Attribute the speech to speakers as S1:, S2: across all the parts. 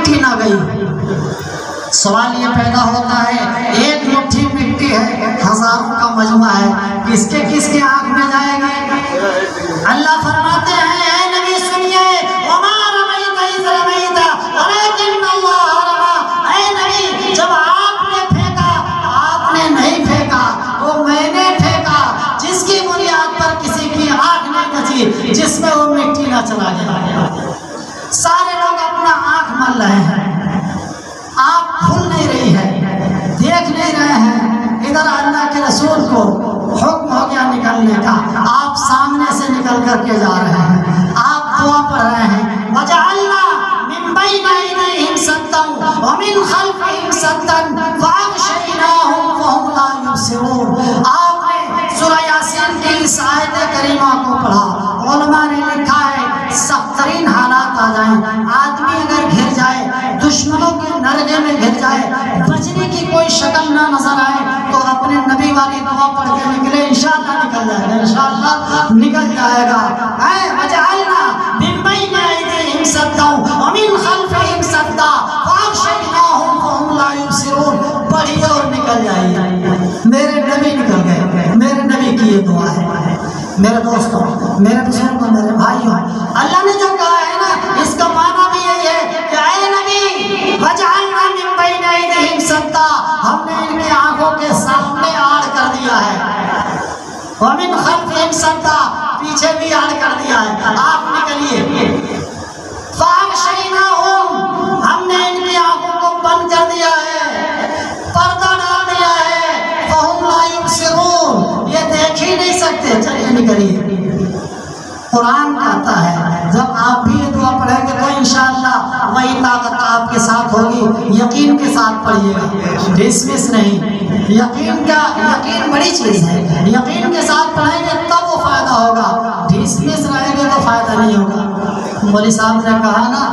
S1: مٹی نہ گئی۔ سوال یہ پیدا ہوتا ہے ایک مٹھی مٹی ہے، ہزاروں کا مجمع ہے، کس کے آنکھ میں جائے گی؟ اللہ فرماتے ہیں اے نبی سنیے، وما رمیت اذ رمیت ولکن اللہ رمی۔ اے نبی جب آپ نے پھینکا، آپ نے نہیں پھینکا، وہ میں نے پھینکا، جس کی بنیاد پر کسی کی آنکھ نہیں بچی، جس میں وہ مٹی نہ چلا گیا۔ سارے لوگ اپنا آنکھ مل رہے ہیں، آنکھ کھل نہیں رہی ہے، دیکھ نہیں رہے ہیں، ادھر اللہ کے رسول کو حکم ہو گیا نکلنے کا، آپ سامنے سے نکل کر کے جا رہے ہیں، آپ دعا پڑھ رہے ہیں وَجَعَلْنَا مِن بَيْنَ أَيْدِيهِمْ سَدًّا وَمِنْ خَلْفِهِمْ سَدًّا فَأَغْشَيْنَاهُمْ فَهُمْ لَا يُبْصِرُونَ۔ آپ نے سورہ یاسین کی اس آیت کریمہ کو پڑھا، علماء نے لکھا ہے سخت ترین حالات آ جائیں، آدمی اگر گھر جائے، دشمنوں کے نرغے میں گھر جائے، بچنے کی کوئی شکل نہ نظر آئے، تو اپنے نبی والی دعا پڑھ کے نکلے، انشاءاللہ نکل جائے گا، انشاءاللہ نکل جائے گا۔ وَجَعَلْنَا مِن بَيْنِ أَيْدِيهِمْ سَدًّا وَمِنْ خَلْفِهِمْ سَدًّا فَأَغْشَيْنَاهُمْ فَهُمْ لَا يُبْصِرُونَ۔ پڑھیے اور نکل جائیے، میرے نبی نکل گئے، میرے نبی کی یہ دعا ہے۔ میرے دوستوں، میرے بزرگوں، میرے بھائیوں، اللہ نے جو کہا ہے نا، اس کا معنی بھی یہی ہے کہ اے نبی وَجَعَلْنَا مِن بَيْنِ أَيْدِيهِمْ سَدًّا، ہم نے ان کی آنکھوں کے سامنے آڑ کر دیا ہے، وَمِنْ خَلْفِهِمْ سَدًّا، پیچھے بھی آڑ کر دیا ہے، آپ نکلیے۔ فَأَغْشَيْنَاهُمْ، ہم نے ان کی آنکھوں کو بند کر دیا ہے، پردہ ڈال دیا ہے، فَهُمْ لَا يُبْصِرُونَ، یہ دیکھ ہی نہیں سکتے۔ چلیے نکلیے۔ قرآن کہتا ہے جب آپ بھی یہ دعا پڑھیں گے تو انشاءاللہ وہی طاقت آپ کے ساتھ ہوگی، یقین کے ساتھ پڑھیے گا، ڈسمس نہیں۔ یقین بڑی چیز ہے، یقین کے ساتھ پڑھیں گے تب وہ فائدہ ہوگا، ڈسمس رہیں گے تو فائدہ نہیں ہوگا۔ مولوی صاحب نے کہا نا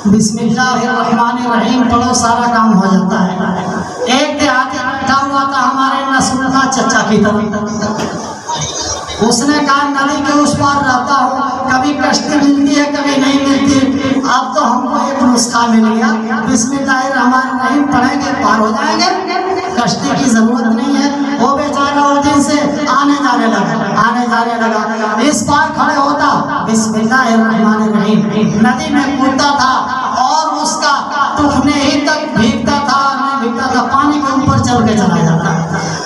S1: بسم اللہ الرحمن الرحیم پڑھو سارا کام ہو جاتا ہے۔ ایک دیہاتی بیٹھا ہوا تھا ہمارے نسل کا چچا کی طرح، اس نے کہا ندی کے اس پار رہتا ہوں، کبھی کشتی ملتی ہے کبھی نہیں ملتی، اب تو ہم کو ایک نسخہ مل گیا، بسم اللہ الرحمن الرحیم پڑھیں گے پار ہو جائیں گے، کشتی کی ضرورت نہیں ہے۔ وہ بیچارہ اس دن سے آنے جانے لگا، اس پار کھڑے ہوتا بسم اللہ الرحمن الرحیم، ندی میں کودتا تھا اور اس کا ٹخنے ہی تک بھیگتا تھا، پانی کے اوپر چل کے چلا جاتا،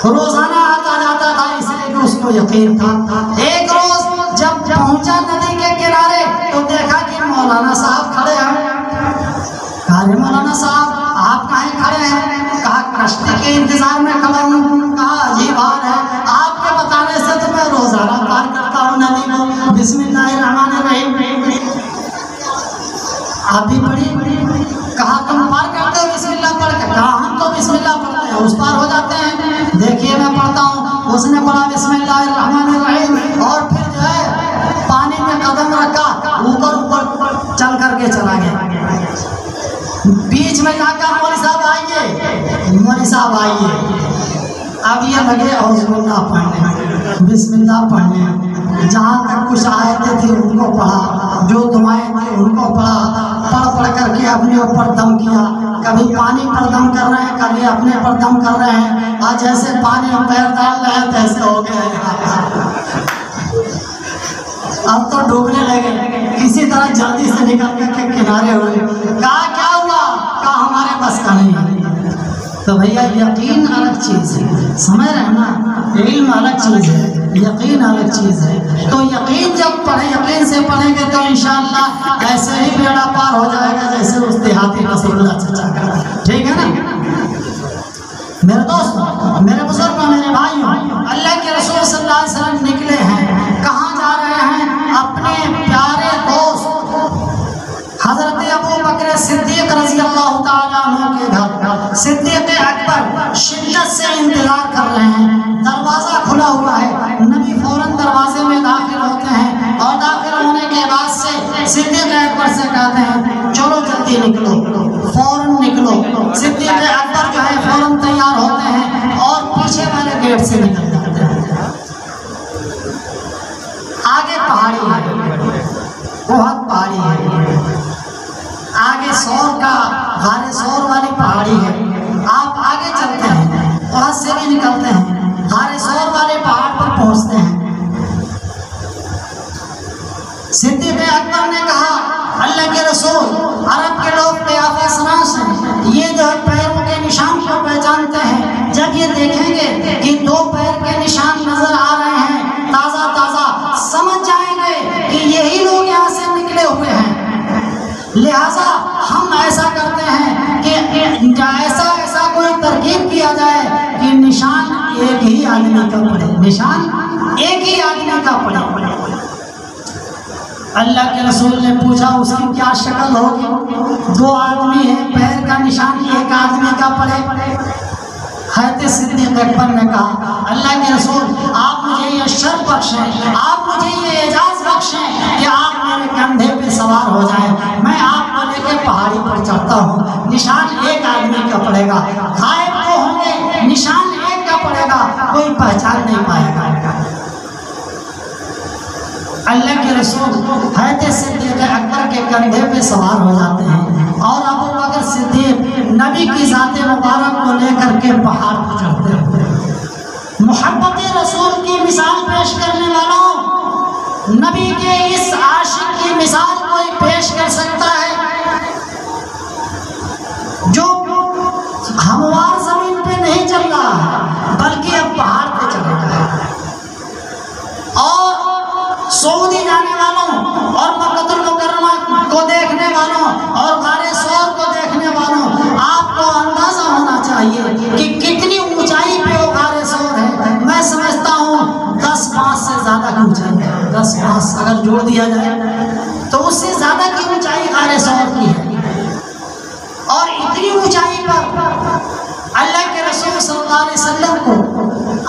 S1: روزانہ آتا جاتا تھا، اس لیے کہ اس کو یقین تھا۔ ایک روز جب پہنچا ندی کے کنارے تو دیکھا کہ مولانا صاحب کھڑے ہیں۔ کہا مولانا صاحب آپ کہیں کھڑے ہیں؟ کہا کشتی کے انتظار میں کھڑا ہوں۔ کہا عجیب حال ہے، آپ کے بتانے سے تو میں روزانہ پار کرتا ہوں ندی کو، بسم اللہ الرحمن الرحیم آپ بھی پڑھی؟ کہا تم پار کرتے ہو بسم اللہ پڑھ کے؟ کہا ہم تو بسم اللہ پڑھتے ہیں، اس پار ہو جاتے ہیں۔ دیکھیے میں پڑھتا ہوں، اس نے پڑھا بسم اللہ الرحمن الرحیم اور پھر جو ہے پانی میں قدم رکھا، اوپر چل کر کے چلا گیا۔ بیچ میں جا کر مولوی صاحب آئیے، اب یہ لگے اعوذ باللہ پڑھنے، بسم اللہ پڑھنے، جہاں تک کچھ آیتیں تھیں ان کو پڑھا، جو دعائیں تھیں ان کو پڑھا، پڑھ کر کے اپنے اوپر دم کیا، کبھی پانی پر دم کر رہے ہیں، کبھی اپنے پر دم کر رہے ہیں، اور جیسے پانی میں پیر ڈال رہے ہیں تیسے ہو گئے، اب تو ڈوبنے لگے، کسی طرح جلدی سے نکل کے کنارے ہوئے۔ کہا کیا ہوا؟ کہا ہمارے بس کا نہیں ہے۔ تو بھیا یقین الگ چیز ہے، سمجھ رہے ہیں نا، علم الگ چیز ہے، یقین الگ چیز ہے۔ تو یقین جب پڑھیں، یقین سے پڑھیں گے تو انشاءاللہ ایسے ہی بیڑا پار ہو جائے گا جیسے اس دیہاتی رسول اللہ چچا کا، ٹھیک ہے نا؟ میرے دوست، میرے بزرگوں، میرے بھائیوں، اللہ کے رسول صلی اللہ علیہ وسلم نکلے ہیں، کہاں جا رہے ہیں؟ اپنے پیارے دوست حضرت ابو بکر صدیق رضی اللہ تعالیٰ عنہ کے گھر۔ صدیق اکبر شدت سے انتظار کر رہے ہیں، دروازہ کھلا ہوا ہے، نبی فوراً دروازے میں داخل ہوتے ہیں اور داخل ہونے کے بعد سے صدیق اکبر سے کہتے ہیں چلو جلدی نکلو، فوراً نکلو۔ صدیق اکبر جو ہے فوراً تیار ہوتے ہیں اور پیچھے والے گیٹ سے نکل جاتے ہیں۔ آگے پہاڑی ہے، بہت پہاڑی ہے، آگے سور کا لہذا ہم ایسا کرتے ہیں کہ ایسا کوئی ترکیب کیا جائے کہ نشان ایک ہی آدمی کا پڑے، نشان ایک ہی آدمی کا پڑے۔ اللہ کے رسول نے پوچھا اس کی کیا شکل ہوگی؟ 2 آدمی ہیں، پیر کا نشان ایک آدمی کا پڑے۔ حضرت صدیق اکبر نے کہا اللہ کے رسول آپ مجھے یہ شرف بخشیں، آپ مجھے یہ اعزاز بخشیں کہ آپ میرے کندھے پہ سوار ہو جائیں، میں آپ کو لے کے پہاڑی پر چڑھتا ہوں، نشان ایک آدمی کا پڑے گا، غائب تو ہوں گے نشان ایک کا پڑے گا، کوئی پہچان نہیں پائے گا۔ اللہ کے رسول حضرت صدیق اکبر کے کندھے پہ سوار ہو جاتے ہیں اور ابو بکر صدیق نبی کی ذات مبارک کو لے کر کے پہاڑ پر چڑھتے ہیں۔ محبت رسول کی مثال پیش کرنے والوں، نبی کے اس عاشق کی مثال کوئی پیش کر سکتا ہے جو ہموار زمین پہ نہیں چل رہا ہے بلکہ اب پہاڑ پہ چل رہا ہے؟ اور سعودی جانے والوں اور مکہ المکرمہ کو دیکھنے والوں اور غار ثور کو دیکھنے والوں، آپ کو اندازہ ہونا چاہیے کہ کتنی اونچائی پہ وہ غار ثور ہے۔ میں سمجھتا ہوں 10 ماس سے زیادہ کی اونچائی ہے، 10 ماس اگر جوڑ دیا جائے تو اس سے زیادہ کی اونچائی غار ثور کی ہے۔ اور اتنی اونچائی پر اللہ کے رسول صلی اللہ علیہ وسلم کو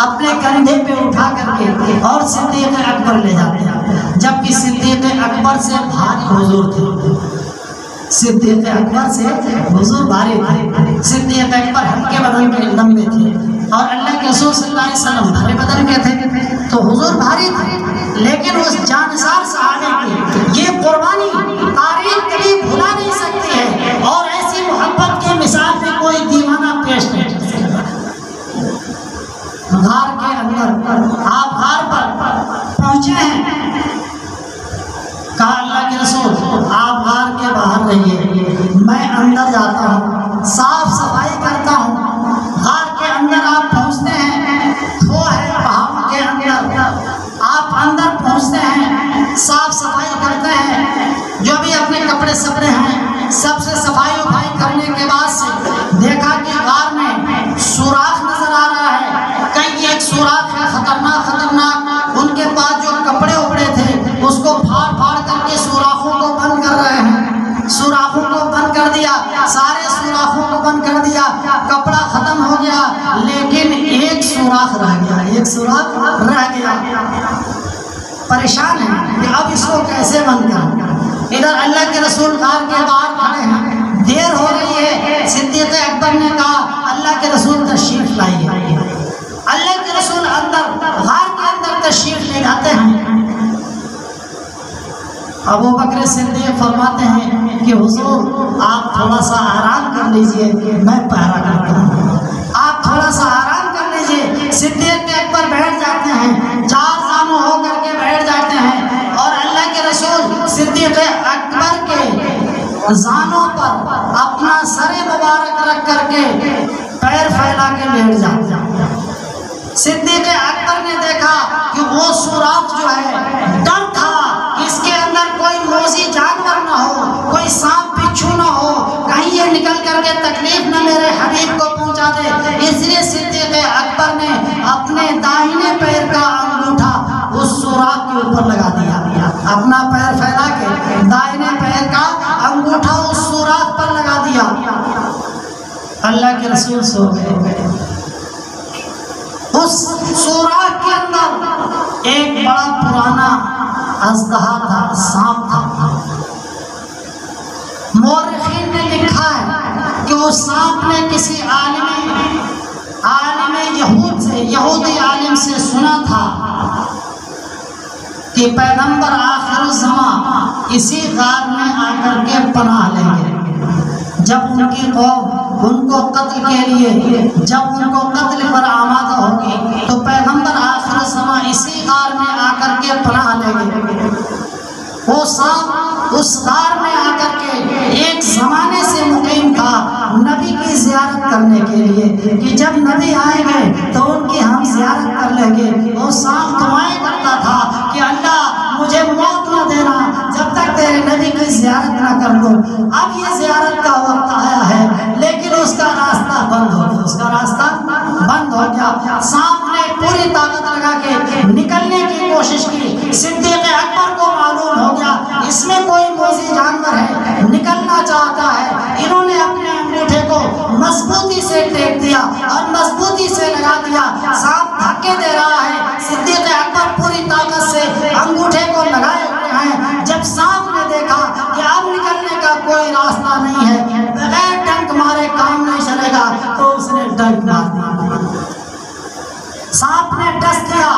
S1: اپنے کندھے پہ اٹھا کر کے اور صدیق اکبر لے جاتے ہیں، جبکہ صدیق اکبر سے بھاری حضور تھے، صدیق اکبر سے حضور بھاری تھے۔ صدیق اکبر ہلکے بدن کے لمبے تھے اور اللہ کے رسول صلی اللہ علیہ وسلم بھرے بدن کے تھے، تو حضور بھاری تھے، لیکن اس جانسار صحابے کی یہ قربانی تاریخ کبھی بھلا نہیں سکتی ہے، اور ایسی محبت کی مثال میں کوئی دیوانہ پیش نہیں کر سکتا۔ غار کے اندر آپ غار پر پہنچے ہیں، کہا اللہ کے رسول آپ غار کے باہر رہیے، میں اندر جاتا ہوں، صاف صفائی کرتا ہوں۔ غار کے اندر آپ پہنچتے ہیں، کھو ہے پہاڑ کے اندر، آپ اندر پہنچتے ہیں، صاف صفائی کرتے ہیں، جو بھی اپنے کپڑے سپڑے ہیں سب سے صفائی وفائی کرنے کے بعد سے دیکھا کہ غار میں سوراخ نظر آ رہا ہے، کہیں ایک سوراخ ہے خطرناک، ان کے پاس جو کپڑے اپڑے تھے اس کو پھاڑ پھاڑ کر کے سوراخوں کو بند کر رہے ہیں، سوراخوں کو بند کر دیا، سارے سوراخوں کو بند کر دیا، کپڑا ختم ہو گیا، لیکن ایک سوراخ رہ گیا، ایک سوراخ رہ گیا۔ پریشان ہے کہ اب اس کو کیسے بند کریں۔ ادھر اللہ کے رسول غار کے باہر کھڑے ہیں، دیر ہو رہی ہے، صدیق اکبر نے کہا اللہ کے رسول تشریف لائیے۔ اللہ کے رسول اندر غار کے اندر تشریف لے جاتے ہیں۔ ابو بکر صدیق فرماتے ہیں کہ حضور آپ تھوڑا سا آرام کر لیجئے، میں پہرا کرتا ہوں، آپ تھوڑا سا آرام کر لیجئے۔ صدیق اکبر بیٹھ جاتے ہیں، 4 زانو ہو کر کے بیٹھ جاتے ہیں، اور اللہ کے رسول صدیق اکبر کے زانوں پر اپنا سر مبارک رکھ کر کے پیر پھیلا کے بیٹھ جاتے ہیں۔ صدیق اکبر نے دیکھا کہ وہ سوراخ جو ہے، ڈر تھا کہ اس کے اندر کوئی موذی جانور نہ ہو، کوئی سانپ بچھو نہ ہو، کہیں یہ نکل کر کے تکلیف نہ میرے حبیب کو پہنچا دے، اس لیے صدیق اکبر نے اپنے داہنے پیر کا انگوٹھا اس سوراخ کے اوپر لگا دیا، اپنا پیر پھیلا کے داہنے پیر کا انگوٹھا اس سوراخ پر لگا دیا۔ اللہ کے رسول سو گئے۔ اس سوراخ کے اندر ایک بڑا پرانا اژدہا تھا، سانپ تھا۔ مورخین نے لکھا ہے کہ اس سانپ نے کسی عالم یہود سے، یہودی عالم سے سنا تھا کہ پیغمبر آخر الزمان اسی غار میں آ کر کے پناہ لیں گے، جب ان کی قوم ان کو قتل کے لیے، جب ان کو قتل پر آمادہ ہوگی تو پیغمبر آخر الزمان اسی غار میں آ کر کے پناہ لیں گے۔ وہ سانپ اس غار میں آ کر کے ایک زمانے سے مقیم تھا نبی کی زیارت کرنے کے لیے، کہ جب نبی آئیں گے تو ان کی ہم زیارت کر لیں گے۔ وہ سانپ دعائیں کرتا تھا کہ اللہ مجھے موت نہ دینا جب تک تیرے نبی کی زیارت نہ کر کر لوں. اب یہ زیارت کا وقت آیا ہے لیکن اس کا راستہ بند ہو گیا, اس کا راستہ بند ہو گیا. سانپ نے پوری طاقت لگا کے نکلنے کی کوشش کی. صدیق اکبر کو معلوم ہو گیا اس میں کوئی موذی جانور ہے, نکلنا چاہتا ہے. انہوں نے اپنے انگوٹھے کو مضبوطی سے ٹیک دیا اور مضبوطی سے لگا دیا. سانپ دھکے دے رہا ہے, صدیق اکبر پوری طاقت سے انگوٹھے کو لگائے ہوئے ہیں. جب سانپ نے دیکھا کہ اب نکلنے کا کوئی راستہ نہیں ہے, بغیر ڈنک مارے کام نہیں چلے گا, تو اس نے ڈنک مار دیا. سانپ نے ڈس دیا,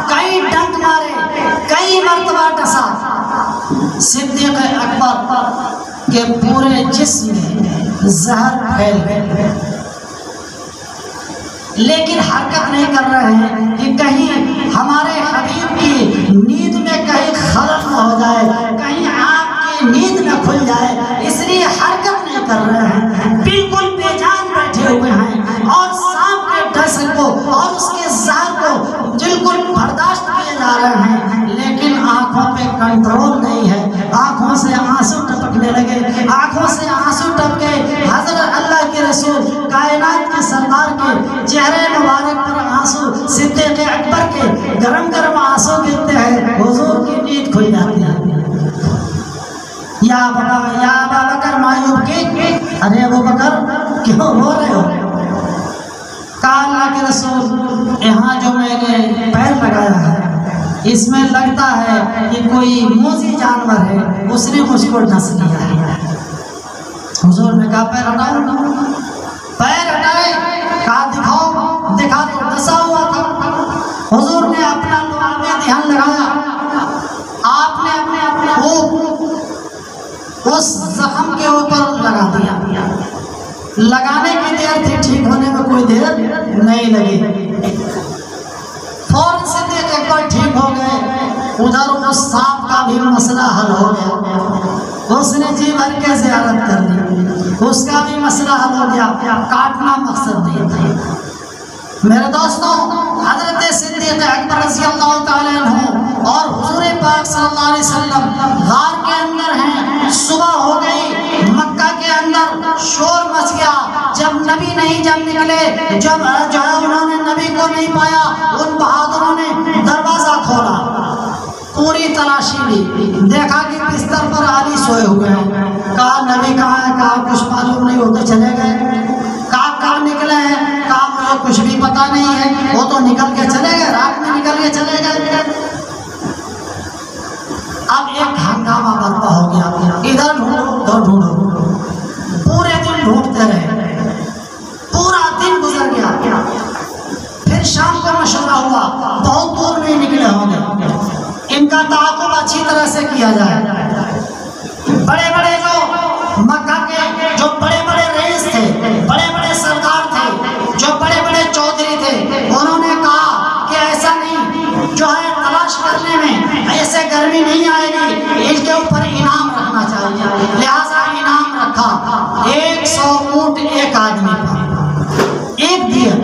S1: کئی ڈنک مارے, کئی مرتبہ ڈسا. صدیق اکبر کے پورے جسم میں زہر پھیل گئے لیکن حرکت نہیں کر رہے ہیں کہ کہیں ہمارے حبیب کی نیند میں کہیں خلل نہ ہو جائے, کہیں آپ کی نیند نہ کھل جائے, اس لیے حرکت نہیں کر رہے ہیں. بالکل بے جان بیٹھے ہوئے ہیں اور سانپ کے ڈس کو اور اس کے زہر کو بالکل برداشت کیے جا رہے ہیں, لیکن آنکھوں پہ کنٹرول نہیں ہے. آنکھوں سے آنسو ٹپکنے لگے, آنکھوں سے آنسو ٹپکے. حضرت اللہ کے رسول کائنات کے سردار کے چہرے مبارک پر آنسو, صدیق اکبر کے گرم گرم آنسو گرتے ہیں. حضور کی نیند کھل جاتی ہے. یا ابا بکر معیوب کی, ارے ابو بکر کیوں رو رہے ہو؟ کہا اللہ کے رسول یہاں جو میں نے پیر لگایا ہے اس میں لگتا ہے کہ کوئی موذی جانور ہے, اس نے مجھ کو ڈس لیا ہے. حضور نے کہا پیر ہٹاؤ. پیر ہٹائے, کہا دکھاؤ. دکھا دو, ڈسا ہوا تھا. حضور نے اپنا لعاب دہن لگایا, آپ نے اپنے اس زخم کے اوپر لگا دیا. لگانے کی دیر تھی, ٹھیک ہونے میں کوئی دیر نہیں لگی. فوراً صدیق اکبر ٹھیک ہو گئے. ادھر اس سانپ کا بھی مسئلہ حل ہو گیا, اس نے جی بھر کے زیارت کر لی, اس کا بھی مسئلہ حل ہو گیا. کاٹنا مقصد نہیں تھا. میرے دوستوں, حضرت صدیق اکبر رضی اللہ تعالیٰ عنہ اور حضور پاک صلی اللہ علیہ وسلم غار کے اندر ہیں. صبح ہو گئی, مکہ کے اندر شور مچ گیا. جب نبی نہیں جب نکلے, جب جو ہے انہوں نے نبی کو نہیں پایا, ان بہادروں نے دروازہ کھولا, پوری تلاشی لی, دیکھا کہ بستر پر علی سوئے ہوئے ہیں. کہا نبی کہاں ہے؟ کہا کچھ معلوم نہیں ہوتے چلے گئے. کہا کب نکلے ہیں؟ کہا مجھے کچھ بھی پتا نہیں ہے, وہ تو نکل کے چلے گئے, رات میں نکل کے چلے گئے. اب ایک ہنگامہ برپا ہو گیا, ادھر ڈھونڈو ادھر ڈھونڈو. پورے دن ڈھونڈتے رہے, پورا دن گزر گیا. پھر شام کو مشورہ ہوا, بہت دور نہیں نکلے ہوں گے, ان کا تعاقب اچھی طرح سے کیا جائے. بڑے بڑے جو مکہ کے جو بڑے بڑے رئیس تھے, بڑے بڑے سردار تھے, جو بڑے بڑے چودھری تھے, انہوں نے کہا کہ ایسا نہیں, جو ہے تلاش کرنے میں ایسے گرمی نہیں آئے گی, اس کے اوپر انعام رکھنا چاہیے. لہٰذا انعام رکھا 100 اونٹ ایک آدمی پر, ایک دیا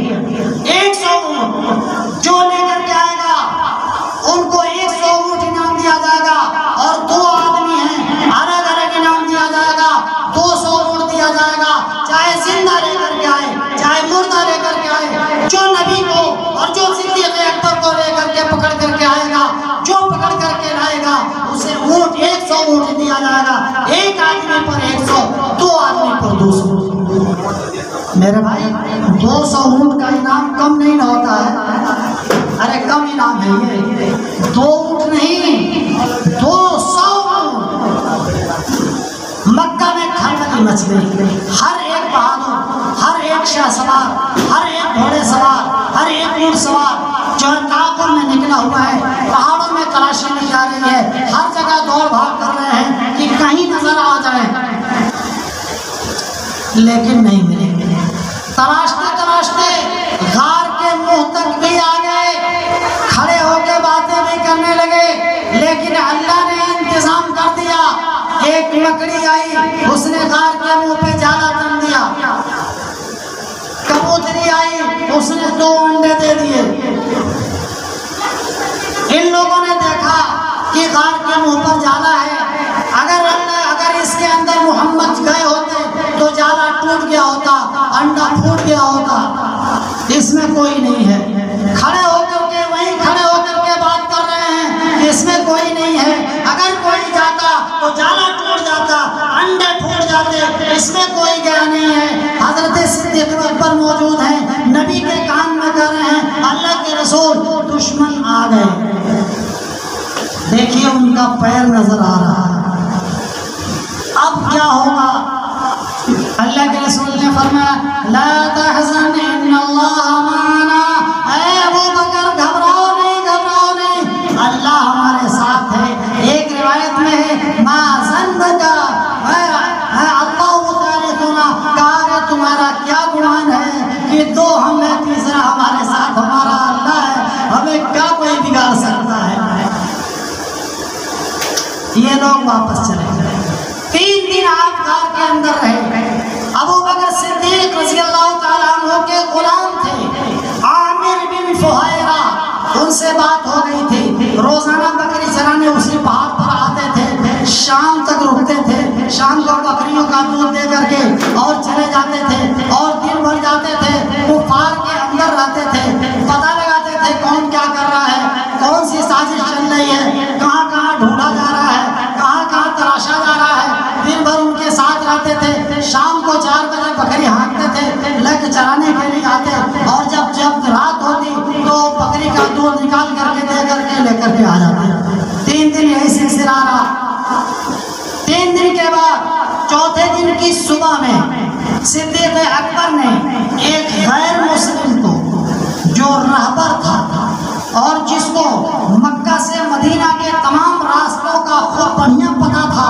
S1: 100 اونٹ. جو لے کر کے آئے گا ان کو 100 اونٹ انعام دیا جائے گا, اور 2 آدمی ہیں الگ الگ انعام دیا جائے گا, 200 اونٹ دیا جائے گا. چاہے زندہ لے کر کے آئے, چاہے مردہ لے کر کے آئے, جو نبی کو اور جو صدیق اکبر کو لے کر کے پکڑ کر کے آئے گا, جو پکڑ کر کے لائے گا اسے اونٹ 100 اونٹ دیا جائے گا. ایک آدمی پر 100, 2 آدمی پر 200. میرے بھائی 200 اونٹ کا انعام کم نہیں نہ ہوتا ہے, ارے کم انعام ہے یہ, 2 اونٹ نہیں 200 اونٹ. مکہ میں کھلبلی مچ گئی. ہر ایک بہادر, ہر ایک شاہ سوار, ہر ایک گھوڑے سوار, ہر ایک اونٹ سوار جو تعاقب میں نکلا ہوا ہے, پہاڑوں میں تلاشی لی جا رہی ہے, ہر جگہ دوڑ بھاگ کر رہے ہیں کہ کہیں نظر آ جائے, لیکن نہیں ملے. تلاشتے تلاشتے غار کے منہ تک بھی آ گئے, کھڑے ہو کے باتیں بھی کرنے لگے, لیکن اللہ نے انتظام کر دیا. ایک مکڑی آئی, اس نے غار کے منہ پہ جالا تن دیا. کبوتری آئی, اس نے 2 انڈے دے دیے. ان لوگوں نے دیکھا کہ غار کے منہ پر جالا ہے, اگر اس کے اندر سمجھ گئے ہوتے تو جالا ٹوٹ گیا ہوتا، انڈا پھوٹ گیا ہوتا۔ اس میں کوئی نہیں ہے، کھڑے ہو کر کے وہیں کھڑے ہو کر کے بات کر رہے ہیں کہ اس میں کوئی نہیں ہے۔ اگر کوئی جاتا تو جالا ٹوٹ جاتا، انڈے پھوٹ جاتے، اس میں کوئی گیا نہیں ہے۔ حضرت صدیق اکبر موجود ہیں، نبی کے کان میں کہہ رہے ہیں اللہ کے رسول دشمن آ گئے۔ دیکھیے ان کا پیر نظر آ رہا ہے، اب کیا ہوگا؟ اللہ کے رسول نے فرمایا لا تحزن ان اللہ معنا، اے ابو بکر گھبراؤ نہیں، گھبراؤ نہیں، اللہ ہمارے ساتھ ہے۔ ایک روایت میں ہے ما ظنک اللہ ثالثنا، کہا کہ تمہارا کیا گمان ہے کہ دو ہم ہیں تیسرا ہمارے ساتھ ہمارا اللہ ہے، ہمیں کیا کوئی بگاڑ سکتا ہے؟ یہ لوگ واپس چلے گئے۔ 3 دن آپ غار کے اندر رہے۔ ابو بکر صدیق رضی اللہ تعالیٰ عنہ کے غلام تھے عامر بن فہیرہ، ان سے بات ہو گئی تھی، روزانہ بکری چرانے اسی پہاڑ پر آتے تھے، شام تک رکتے تھے، شام کو بکریوں کا دودھ دے کر کے اور چلے جاتے تھے اور دن بھر جاتے تھے، کفار کے اندر رہتے تھے، پتہ لگاتے تھے کون کیا کر رہا ہے، کون سی سازش چل رہی ہے، کہاں کہاں ڈھونڈا جا رہا ہے، کہاں کہاں تراشا جا رہا ہے۔ دن بھر ان کے ساتھ رہتے تھے، شام کو 4 بجے بکری ہانکتے تھے، لے کے چرانے کے لیے آتے، اور جب رات ہوتی تو بکری کا دودھ نکال کر کے دے کر کے لے کر کے آ جاتے۔ 3 دن یہی سلسلہ رہا۔ 3 دن کے بعد چوتھے دن کی صبح میں صدیق اکبر نے ایک غیر مسلم کو جو رہبر تھا اور جس کو مکہ سے مدینہ کے تمام راستوں کا خوب بڑھیا پتہ تھا،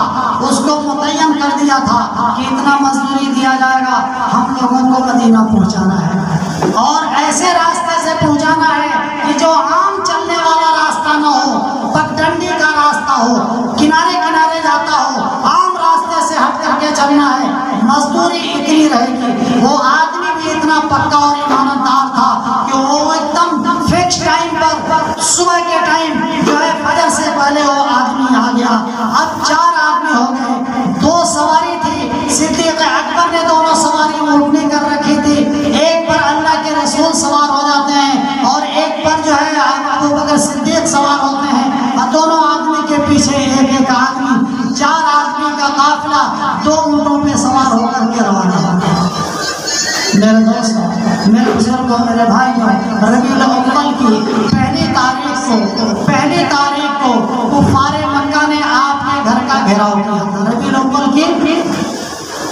S1: اس کو متعین کر دیا تھا کہ اتنا مزدوری دیا جائے گا، ہم لوگوں کو مدینہ پہنچانا ہے، اور ایسے راستے سے پہنچانا ہے کہ جو عام چلنے والا راستہ نہ ہو، پگڈنڈی کا راستہ ہو، کنارے کنارے جاتا ہو، عام راستے سے ہٹ کر کے چلنا ہے، مزدوری اتنی رہے گی۔ وہ آدمی بھی اتنا پکا اور ایماندار تھا کہ وہ ایک دم فکس ٹائم پر صبح کے ٹائم جو ہے فجر سے پہلے وہ آدمی آ گیا۔ اب 4 آدمی ہو گئے، 2 سواری تھی، صدیق اکبر نے دونوں سواری اونٹنی کر رکھی تھی، ایک پر اللہ کے رسول سوار ہو جاتے ہیں اور ایک پر جو ہے ابو بکر صدیق سوار ہوتے ہیں، اور دونوں آدمی کے پیچھے ایک آدمی، 4 آدمی کا قافلہ 2 اونٹوں پہ سوار ہو کر کے روانہ ہوتا ہے۔ میرے دوستوں، میرے بزرگوں، میرے بھائیوں، ربیع الاول کی پہلی تاریخ کو کفار مکہ نے آپ کے گھر کا گھیراؤ کیا تھا۔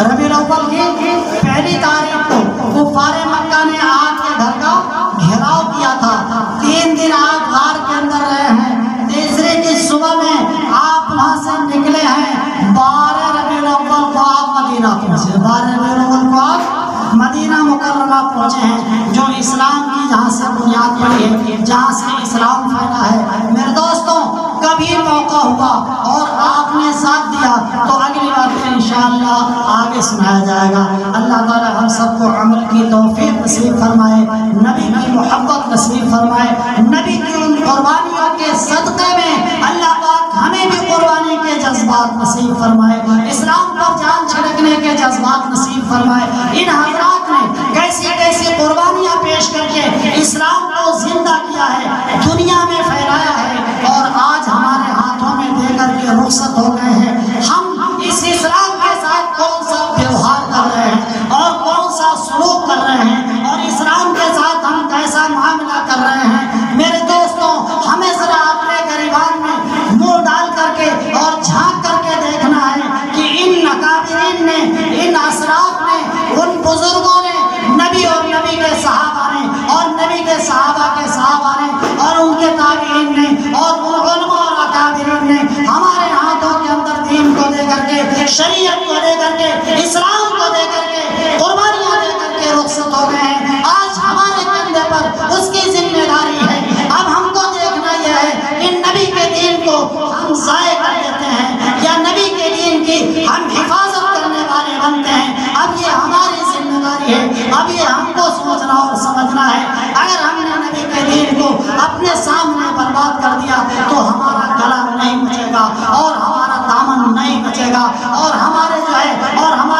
S1: ربیع الاول کی پہلی تاریخ کو کفار مکہ نے آپ کے گھر کا گھیراؤ کیا تھا۔ 3 دن آپ غار کے اندر رہے ہیں، تیسرے کی صبح میں آپ وہاں سے نکلے ہیں، 12 ربیع الاول کو آپ مدینہ پہنچے، 12 ربیع الاول کو آپ مدینہ مکرمہ پہنچے ہیں، جو اسلام کی جہاں سے بنیاد پڑی ہے، جہاں سے اسلام پھیلا ہے۔ میرے دوستوں، کبھی موقع ہوا اور آپ نے ساتھ دیا تو اگلی بات انشاءاللہ آگے سنایا جائے گا۔ اللہ تعالی ہم سب کو عمل کی توفیق نصیب فرمائے، نبی کی محبت نصیب فرمائے، نبی کی ان قربانیوں کے صدقے میں اللہ پاک ہمیں بھی قربانی کے جذبات نصیب فرمائے، اسلام پر جان چھڑکنے کے جذبات نصیب فرمائے۔ ان حضرات نے کیسی کیسی قربانیاں پیش کر کے اسلام کو زندہ کیا ہے، دنیا میں پھیلایا ہے، اور آج ہمارے ہاتھوں میں دے کر کے رخصت ہو گئے ہیں۔ ہم اس اسلام کے ساتھ کون سا ویوہار کر رہے ہیں اور کون سا سلوک کر رہے ہیں، اور اسلام کے ساتھ ہم کیسا معاملہ کر رہے ہیں؟ میرے دوستوں، ہمیں ذرا اپنے گریبان میں منہ ڈال کر کے اور جھانک کر کے دیکھنا ہے کہ ان اکابرین نے، ان اسراف نے، ان بزرگوں نے، نبی اور نبی کے صحابہ نے، اور نبی کے صحابہ کے صحابہ نے، اور ان کے تابعین نے، اور ان علماء اور اکابرین نے ہمارے ہاتھوں کے اندر دین کو دے کر کے، شریعت کو دے کر کے، اسلام کو دے کر کے، قربانیاں دے کر کے رخصت ہو گئے ہیں۔ آج ہمارے کندھے پر اس کی ذمہ داری ہے۔ اب ہم کو دیکھنا یہ ہے کہ نبی کے دین کو ہم ضائع کر دیتے ہیں یا نبی کے دین کی ہم حفاظت کرنے والے بنتے ہیں۔ اب یہ ہماری ذمہ داری ہے، اب یہ ہم کو سوچنا اور سمجھنا ہے۔ اگر ہم نے نبی کے دین کو اپنے سامنے برباد کر دیا تو ہمارا گلا نہیں بچے گا، اور ہمارا دامن نہیں بچے گا، اور ہمارے جو ہے اور ہمارے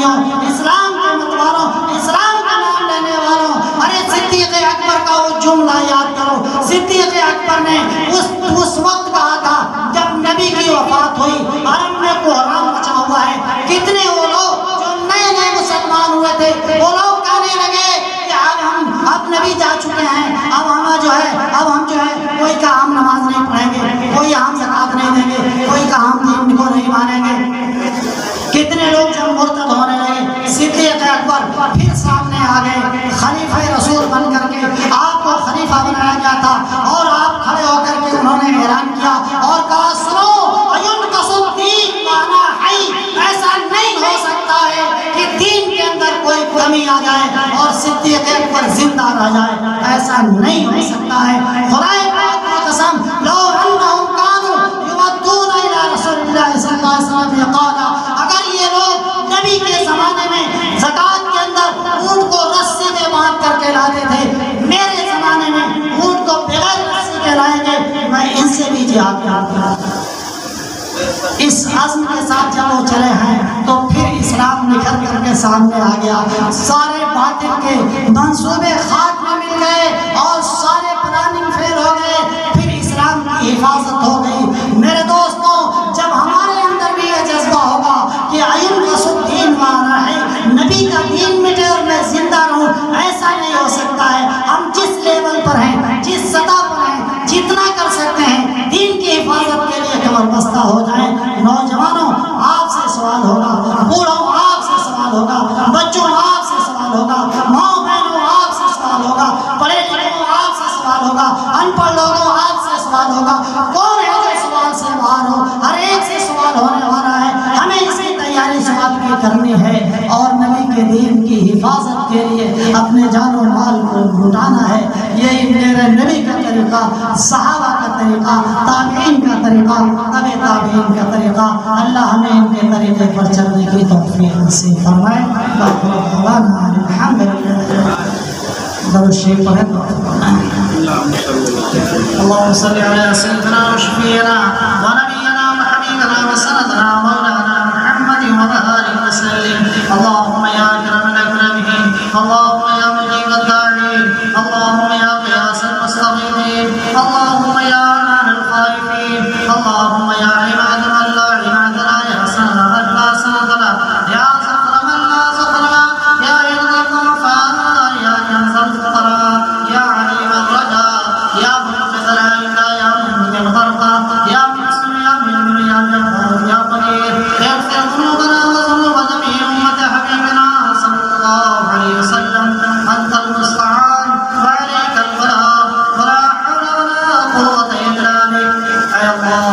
S1: بھائیوں، اسلام کے متواروں، اسلام کا نام لینے والوں، ارے صدیق اکبر کا وہ جملہ یاد کرو۔ صدیق اکبر نے اس وقت کہا تھا جب نبی کی وفات ہوئی، عرب میں کوہرام مچا ہوا ہے، کتنے وہ لوگ جو نئے نئے مسلمان ہوئے تھے وہ لوگ کہنے لگے کہ اب نبی جا چکے ہیں، اب ہم جو ہے کوئی کا ہم نماز نہیں پڑھیں گے، کوئی ہم زکات نہیں دیں گے، کوئی کا ہم دین کو نہیں مانیں گے۔ کتنے لوگ جب مرتد ہونے لگے، صدیق اکبر پھر سامنے آ گئے، خلیفہ رسول بن کر کے آپ کو خلیفہ بنایا گیا تھا، اور آپ کھڑے ہو کر کے انہوں نے اعلان کیا اور کہا سنو اَيُنْقَصُ الدِّينُ وَأَنَا حَيٌّ، ایسا نہیں ہو سکتا ہے کہ دین کے اندر کوئی کمی آ جائے اور صدیق اکبر زندہ رہ جائے، ایسا نہیں ہو سکتا ہے۔ خدائے پاک کی قسم، لو انہم کانوا یودون الی رسول اللہ صلی اللہ علیہ وسلم قالا، اگر یہ لوگ نبی کے زمانے میں زکات کے اندر اونٹ کو رسی میں باندھ کر کے لاتے تھے، میرے زمانے میں اونٹ کو بغیر رسی کے لائیں گے، میں ان سے بھی جہاد کرتا۔ اس عزم کے ساتھ جب وہ چلے ہیں تو پھر اسلام نکھر کر کے سامنے آ گیا، سارے باطل کے منصوبے خاک میں مل گئے اور سارے پلاننگ فیل ہو گئے، پھر اسلام کی حفاظت ہو گئی۔ میرے دوستوں، جب ہمارے اندر بھی یہ جذبہ ہوگا کہ اَيُنْقَصُ الدِّينُ وَأَنَا حَيٌّ، نبی کا دین مٹے اور میں زندہ رہوں، ایسا نہیں ہو سکتا ہے۔ ہم جس لیول پر ہیں، جس سطح پر ہیں، جتنا کر سکتے ہیں دین کی حفاظت کے لیے کمر بستہ ہو جائیں۔ نوجوانوں، آپ سے سوال ہوگا، بوڑھوں آپ سے سوال ہوگا، بچوں آپ سے سوال ہوگا، ماں بہنوں آپ سے سوال ہوگا، پڑھے لکھوں آپ سے سوال ہوگا، ان پڑھ لوگوں آپ سے سوال ہوگا۔ کون ہے جو سوال سے باہر ہو؟ ہر ایک سے سوال ہونے والا ہے۔ ہمیں اس کی تیاری سوال کی کرنی ہے اور نبی کے دین کی حفاظت کے لیے اپنے جان و مال کو لٹانا ہے۔ یہی میرے نبی کا طریقہ، صحابہ کا طریقہ، تابعین کا طریقہ، تبع تابعین کا طریقہ۔ اللہ ہمیں ان کے طریقے پر چلنے کی توفیق نصیب فرمائے۔ الحمدللہ، درود شریف پڑھیں تو اللهم صل على سيدنا وشفيعنا ونبينا وحبيبنا وسندنا مولانا محمد وآله وسلم. اللهم يا أكرم الأكرمين، اللهم يا مجيب الداعين، اللهم يا قياس المستغيثين، اللهم يا أمان الخائفين، اللهم يا عماد من لا عماد له، يا سند من لا سند له، يا ذكر من لا ذكر له، يا عز الضعفاء، يا عز الفقراء، يا عليم الرجاء، يا منقذ العلا، يا منقذ الغرقى، يا محسن يا مؤمن يا جبار يا قدير، اغفر ذنوبنا وذنوب جميع أمة حبيبنا صلى الله عليه وسلم. أنت المستعان وعليك البلاغ ولا حول ولا قوة إلا بك. اے اللہ،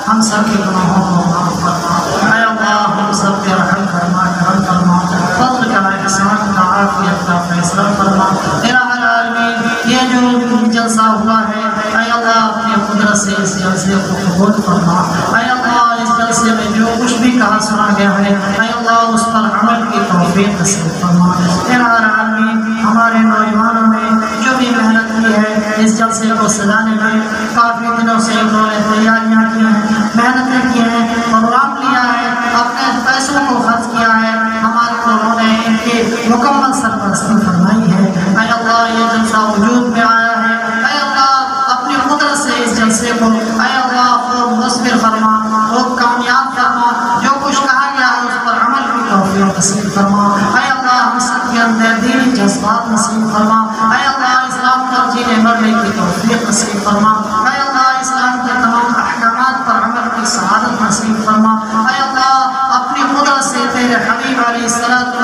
S1: ہم سب کے گناہوں کو معاف فرما، اے اللہ ہم سب کے رحم فرما، کرم فرما، فضل کا احسان کا عافیت کا فیصلہ فرما۔ الہ العالمین، یہ جو جلسہ ہوا ہے، اے اللہ اپنی قدرت سے اس جلسے کو قبول فرما۔ اے اللہ اس جلسے میں جو کچھ بھی کہا سنا گیا ہے، اے اللہ اس پر عمل کی توفیق نصیب فرما۔ الہ العالمین، ہمارے نوجوانوں نے جو بھی محنت کی ہے اس جلسے کو سجانے میں، کافی دنوں سے انہوں نے تیاریاں کی ہیں، محنتیں کی ہیں، پروگرام لیا ہے، اپنے پیسوں کو خرچ کیا ہے، ہمارے لوگوں نے ان کی مکمل سرپرستی فرمائی ہے۔ اے اللہ یہ جلسہ وجود میں آیا ہے، اے اللہ اپنی قدرت سے اس جلسے کو اے اللہ خوب مصبر فرما، خوب کامیاب فرما، جو کچھ کہا گیا ہے اس پر عمل کی توفیق نصیب فرما۔ اے اللہ ہم سب کے اندر دینی جذبات نصیب فرما، اے اللہ اسلام پر جینے مرنے کی توفیق نصیب فرما، اے اللہ اسلام کے تمام احکامات پر عمل کی سعادت نصیب فرما۔ اے اللہ اپنی قدرت سے تیرے حبیب علیہ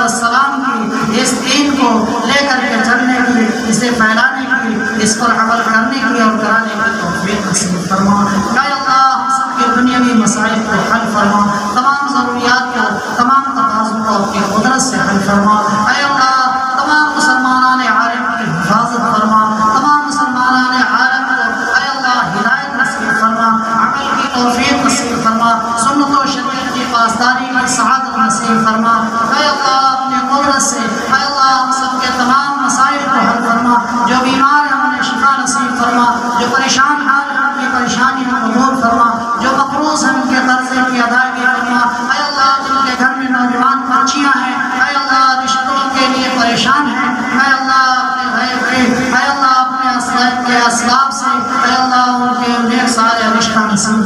S1: السلام کی اس دین کو لے کر کے چلنے کی، اسے پھیلانے کی، اس پر عمل کرنے کی اور کرانے کی توفیق نصیب فرما۔ اے اللہ ہم سب کے دنیاوی مسائل کو حل فرما، تمام ضروریات کو، تمام تقاضوں کو اپنی قدرت سے حل فرما۔ اے اللہ تمام مسلمانان عالم کی حفاظت فرما، تمام مسلمانان عالم کو اے اللہ ہدایت نصیب فرما، عمل کی توفیق نصیب فرما، سنت و شریعت کی پاسداری کی سعادت نصیب فرما۔ اے اللہ اپنی قدرت سے اے اللہ ہم سب کے تمام مسائل کو حل فرما، جو بیمار ہیں انہیں شفا نصیب فرما، جو پریشان حال ہیں ان کی پریشانی کو دور فرما، جو مقروض ہیں ان کے قرضے کی ادائیگی فرما۔ اے اللہ جن کے گھر میں نوجوان بچیاں ہیں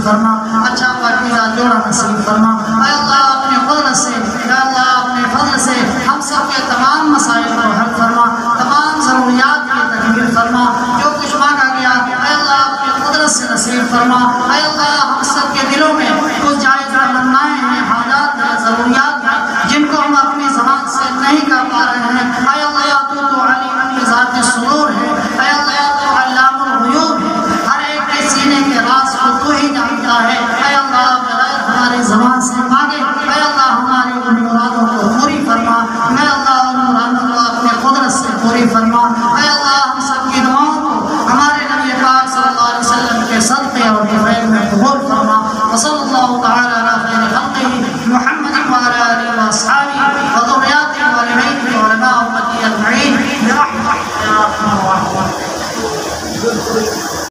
S1: فرما، اچھا پاکیزہ جوڑا نصیب فرما۔ اے اللہ اپنے قدرت سے، اے اللہ اپنے فضل سے ہم سب کے تمام مسائل کو حل فرما، تمام ضروریات کی تکمیل فرما، جو کچھ مانگا گیا اے اللہ اپنے قدرت سے نصیب فرما۔ اے اللہ ہم سب کے دلوں میں کچھ جائز تمنائیں ہیں، حاجات ہیں، ضروریات ہیں، جن کو ہم اپنی زبان سے نہیں کر پا رہے ہیں۔ اے اللہ تو علیم بذات الصدور ہے، اے اللہ تو علام الغیوب ہے، ہر ایک کے سینے کے راز کو تو ہی جانتا ہے۔ اے اللہ بغیر ہماری زبان سے مانگے اے اللہ ہماری ان مرادوں کو پوری فرما، اے اللہ ان مرادوں کو اپنے قدرت سے پوری فرما۔ اے اللہ ہم سب کی دعاؤں کو ہمارے نبی پاک صلی اللہ علیہ وسلم کے صدقے اور بفعل میں قبول فرما۔ وصلی اللہ تعالی